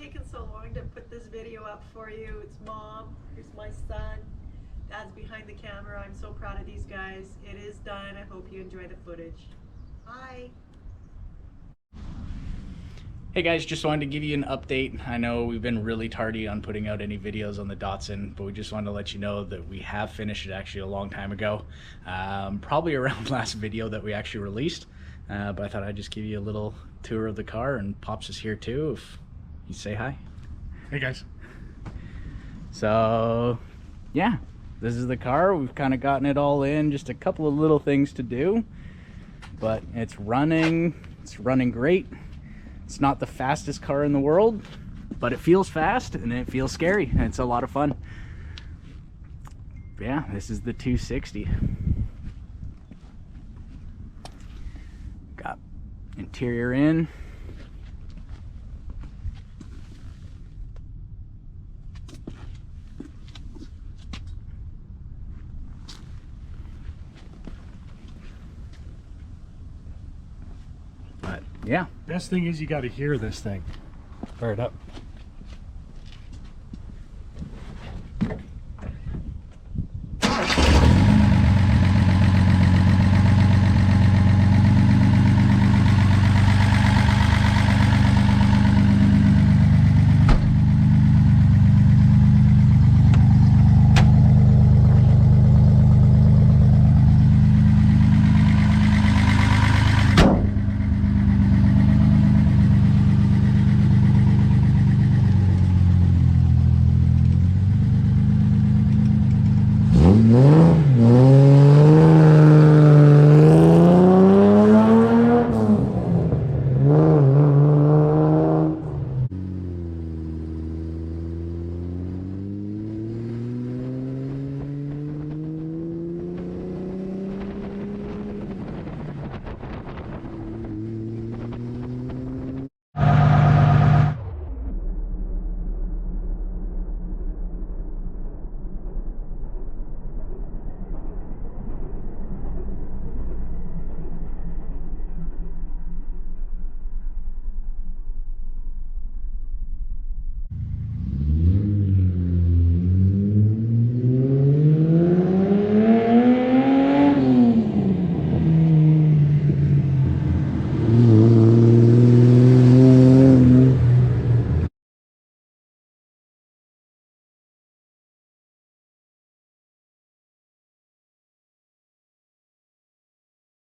taken so long to put this video up for you. It's Mom, here's my son, Dad's behind the camera. I'm so proud of these guys. It is done. I hope you enjoy the footage. Bye. Hey guys, just wanted to give you an update. I know we've been really tardy on putting out any videos on the Dotson, but we just wanted to let you know that we have finished it actually a long time ago. Probably around last video that we actually released. But I thought I'd just give you a little tour of the car, and Pops is here too, if you say hi. Hey guys. So yeah, this is the car. We've kind of gotten it all in, just a couple of little things to do, but it's running great. It's not the fastest car in the world, but it feels fast and it feels scary and it's a lot of fun. But yeah, this is the 260. Got interior in. But yeah. Best thing is you got to hear this thing. Fire it up.